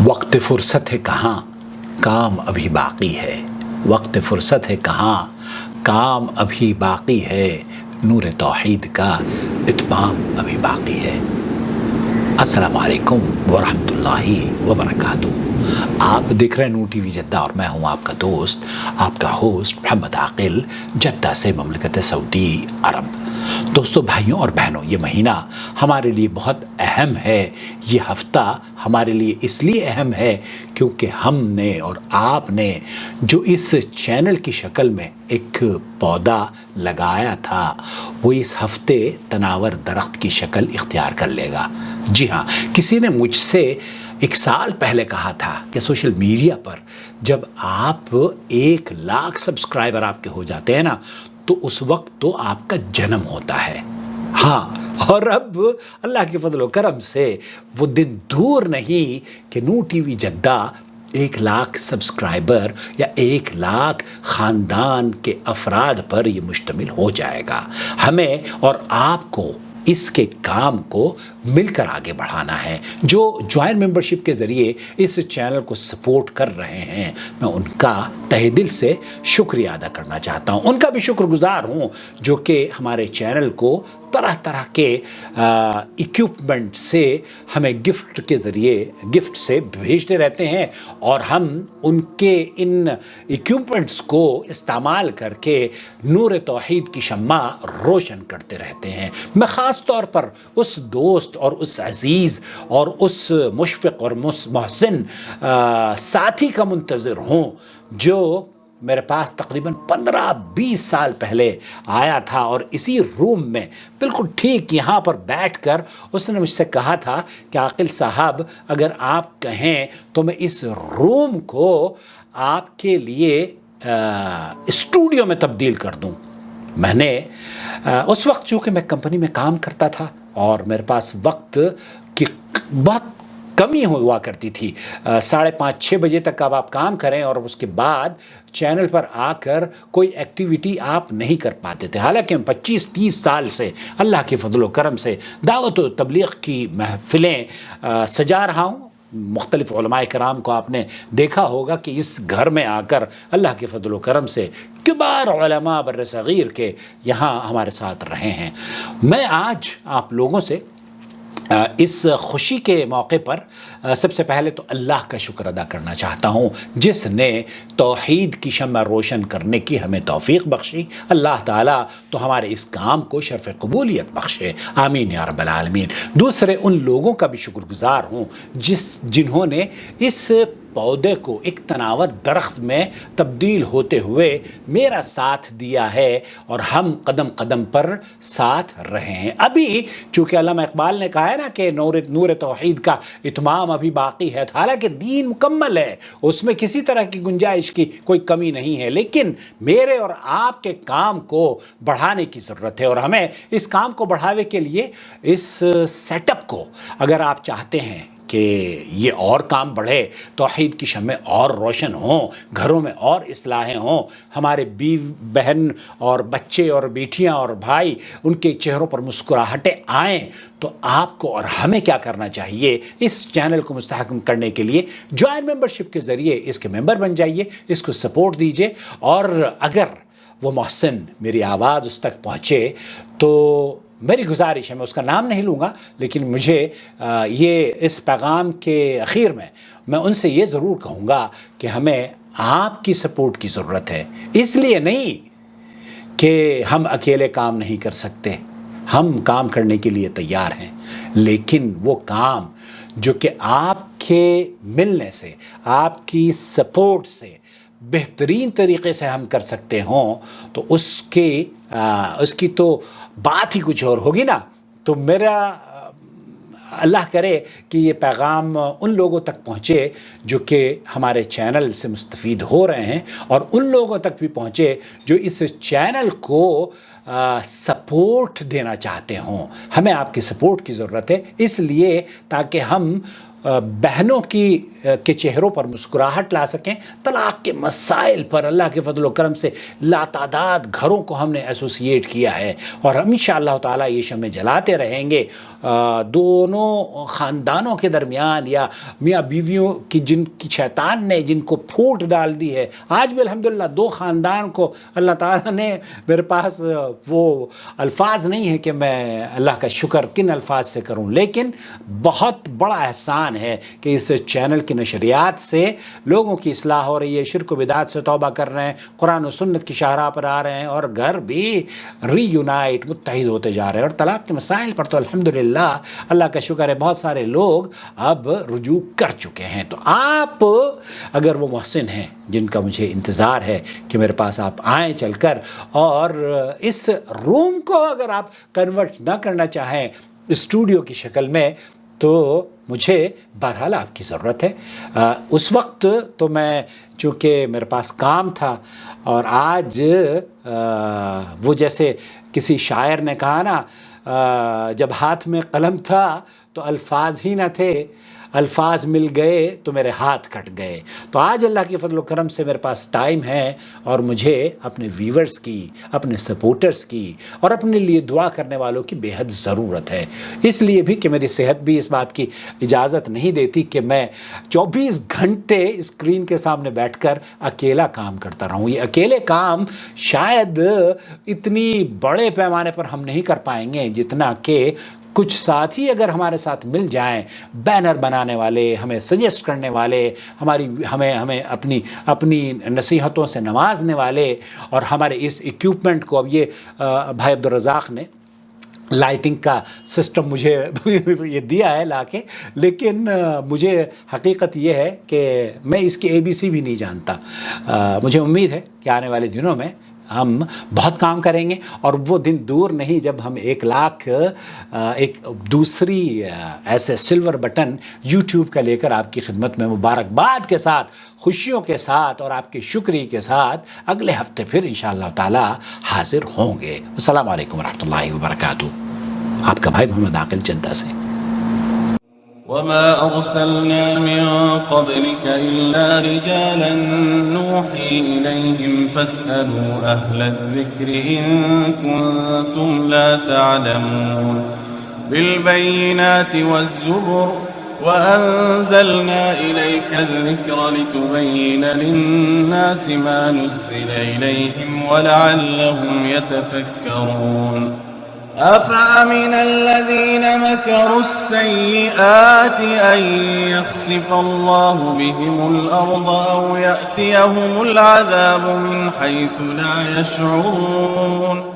वक्त फुर्सत है कहाँ, काम अभी बाकी है। वक्त फुर्सत है कहाँ, काम अभी बाकी है। नूर तौहीद का इत्माम अभी बाकी है। अस्सलामु अलैकुम वरहमतुल्लाहि वबरकातुहू। आप देख रहे हैं नूर टीवी जद्दा और मैं हूं आपका दोस्त, आपका होस्ट मोहम्मद आकिल, जद्दा से ममलकत सऊदी अरब। दोस्तों, भाइयों और बहनों, ये महीना हमारे लिए बहुत अहम है। ये हफ्ता हमारे लिए इसलिए अहम है क्योंकि हमने और आपने जो इस चैनल की शक्ल में एक पौधा लगाया था, वो इस हफ्ते तनावर दरख्त की शक्ल इख्तियार कर लेगा। जी हाँ, किसी ने मुझसे 1 साल पहले कहा था कि सोशल मीडिया पर जब आप 1 लाख सब्सक्राइबर आपके हो जाते हैं ना, तो उस वक्त तो आपका जन्म होता है। हाँ, और अब अल्लाह के फजल व करम से वो दिन दूर नहीं कि नूर टीवी जद्दा 1 लाख सब्सक्राइबर या 1 लाख ख़ानदान के अफराद पर ये मुश्तमिल हो जाएगा। हमें और आपको इसके काम को मिलकर आगे बढ़ाना है। जो ज्वाइन मेंबरशिप के ज़रिए इस चैनल को सपोर्ट कर रहे हैं, मैं उनका तहे दिल से शुक्रिया अदा करना चाहता हूं। उनका भी शुक्रगुजार हूं जो कि हमारे चैनल को तरह तरह के इक्विपमेंट से हमें गिफ्ट से भेजते रहते हैं और हम उनके इन इक्विपमेंट्स को इस्तेमाल करके नूर तौहीद की शम्मा रोशन करते रहते हैं। मैं ख़ास तौर पर उस दोस्त और उस अज़ीज़ और उस मुशफ़िक़ और मोहसिन साथी का मुंतज़िर हूँ जो मेरे पास तकरीबन 15-20 साल पहले आया था और इसी रूम में बिल्कुल ठीक यहाँ पर बैठकर उसने मुझसे कहा था कि आकिल साहब, अगर आप कहें तो मैं इस रूम को आपके लिए स्टूडियो में तब्दील कर दूं। मैंने उस वक्त चूँकि मैं कंपनी में काम करता था और मेरे पास वक्त की बहुत कमी हुआ करती थी। 5:30-6 बजे तक अब आप काम करें और उसके बाद चैनल पर आकर कोई एक्टिविटी आप नहीं कर पाते थे। हालांकि मैं 25-30 साल से अल्लाह के फजल करम से दावत व तबलीग की महफिलें सजा रहा हूँ। मुख्तलिफ उलमाए कराम को आपने देखा होगा कि इस घर में आकर अल्लाह के फजल करम से किबार उलमा बर्र सगीर के यहाँ हमारे साथ रहे हैं। मैं आज आप लोगों से इस खुशी के मौके पर सबसे पहले तो अल्लाह का शुक्र अदा करना चाहता हूँ जिसने तौहीद की शम्मा रोशन करने की हमें तौफीक बख्शी। अल्लाह ताला तो हमारे इस काम को शर्फ़ कबूलियत बख्शे, आमीन या रब्बल आलमीन। दूसरे उन लोगों का भी शुक्रगुजार हूँ जिन्होंने इस पौधे को एक तनावर दरख्त में तब्दील होते हुए मेरा साथ दिया है और हम कदम कदम पर साथ रहे हैं। अभी चूँकि अल्लामा इकबाल ने कहा है ना कि नूर तौहीद का इत्माम अभी बाकी है, हालांकि दीन मुकम्मल है, उसमें किसी तरह की गुंजाइश की कोई कमी नहीं है, लेकिन मेरे और आपके काम को बढ़ाने की ज़रूरत है। और हमें इस काम को बढ़ावे के लिए इस सेटअप को अगर आप चाहते हैं कि ये और काम बढ़े, तौहीद की शम्में और रोशन हों, घरों में और इस्लाहें हों, हमारे बहन और बच्चे और बेटियां और भाई उनके चेहरों पर मुस्कुराहटें आएँ, तो आपको और हमें क्या करना चाहिए? इस चैनल को मुस्तहकम करने के लिए ज्वाइन मेंबरशिप के ज़रिए इसके मेंबर बन जाइए, इसको सपोर्ट दीजिए। और अगर वो मोहसिन मेरी आवाज़ उस तक पहुँचे तो मेरी गुजारिश है, मैं उसका नाम नहीं लूँगा, लेकिन मुझे ये इस पैगाम के आखिर में मैं उनसे ये ज़रूर कहूँगा कि हमें आपकी सपोर्ट की ज़रूरत है। इसलिए नहीं कि हम अकेले काम नहीं कर सकते, हम काम करने के लिए तैयार हैं, लेकिन वो काम जो कि आपके मिलने से, आपकी सपोर्ट से बेहतरीन तरीक़े से हम कर सकते हों, तो उसकी तो बात ही कुछ और होगी ना। तो मेरा अल्लाह करे कि ये पैगाम उन लोगों तक पहुँचे जो कि हमारे चैनल से मुस्तफ़ीद हो रहे हैं और उन लोगों तक भी पहुँचे जो इस चैनल को सपोर्ट देना चाहते हों। हमें आपकी सपोर्ट की ज़रूरत है, इसलिए ताकि हम बहनों की کے چہروں پر مسکراہٹ لا سکیں. طلاق کے مسائل پر اللہ کے فضل و کرم سے لاتعداد گھروں کو ہم نے ایسوسیٹ کیا ہے اور ہم انشاءاللہ تعالیٰ یہ شمع جلاتے رہیں گے. دونوں خاندانوں کے درمیان یا میاں بیویوں کی جن کی شیطان نے جن کو پھوٹ ڈال دی ہے، آج بھی الحمدللہ دو خاندان کو اللہ تعالیٰ نے، میرے پاس وہ الفاظ نہیں ہے کہ میں اللہ کا شکر کن الفاظ سے کروں، لیکن بہت بڑا احسان ہے کہ اس چینل کی نشریات سے لوگوں کی اصلاح ہو رہی ہے، شرک و بدعات سے توبہ کر رہے ہیں، قرآن و سنت کی شاہراہ پر آ رہے ہیں اور گھر بھی ری یونائٹ متحد ہوتے جا رہے ہیں. اور طلاق کے مسائل پر تو الحمدللہ اللہ کا شکر ہے بہت سارے لوگ اب رجوع کر چکے ہیں. تو آپ اگر وہ محسن ہیں جن کا مجھے انتظار ہے کہ میرے پاس آپ آئیں چل کر، اور اس روم کو اگر آپ کنورٹ نہ کرنا چاہیں اسٹوڈیو کی شکل میں، تو مجھے بہرحال آپ کی ضرورت ہے. اس وقت تو میں چونکہ میرے پاس کام تھا، اور آج وہ جیسے کسی شاعر نے کہا نا، جب ہاتھ میں قلم تھا تو الفاظ ہی نہ تھے، الفاظ مل گئے تو میرے ہاتھ کٹ گئے. تو آج اللہ کی فضل و کرم سے میرے پاس ٹائم ہے اور مجھے اپنے ویورز کی، اپنے سپورٹرز کی اور اپنے لیے دعا کرنے والوں کی بے حد ضرورت ہے. اس لیے بھی کہ میری صحت بھی اس بات کی اجازت نہیں دیتی کہ میں 24 گھنٹے اسکرین کے سامنے بیٹھ کر اکیلا کام کرتا رہوں. یہ اکیلے کام شاید اتنی بڑے پیمانے پر ہم نہیں کر پائیں گے جتنا کہ کچھ ساتھی اگر ہمارے ساتھ مل جائیں، بینر بنانے والے، ہمیں سجیسٹ کرنے والے، ہمیں اپنی نصیحتوں سے نوازنے والے، اور ہمارے اس ایکوپمنٹ کو، اب یہ بھائی عبدالرزاق نے لائٹنگ کا سسٹم مجھے یہ دیا ہے لا کے، لیکن مجھے حقیقت یہ ہے کہ میں اس کی ABC بھی نہیں جانتا. مجھے امید ہے کہ آنے والے دنوں میں ہم بہت کام کریں گے، اور وہ دن دور نہیں جب ہم 1 لاکھ ایک دوسری ایسے سلور بٹن یوٹیوب کا لے کر آپ کی خدمت میں مبارکباد کے ساتھ، خوشیوں کے ساتھ اور آپ کے شکریہ کے ساتھ اگلے ہفتے پھر انشاءاللہ تعالی حاضر ہوں گے. السلام علیکم ورحمۃ اللہ وبرکاتہ. آپ کا بھائی محمد عاقل جدہ سے. وما أرسلنا من قبلك إلا رجالا نوحي إليهم فاسألوا أهل الذكر إن كنتم لا تعلمون. بالبينات والزبر وأنزلنا إليك الذكر لتبين للناس ما نزل إليهم ولعلهم يتفكرون. أفأمن الذين مكروا السيئات أن يخسف الله بهم الأرض أو يأتيهم العذاب من حيث لا يشعرون.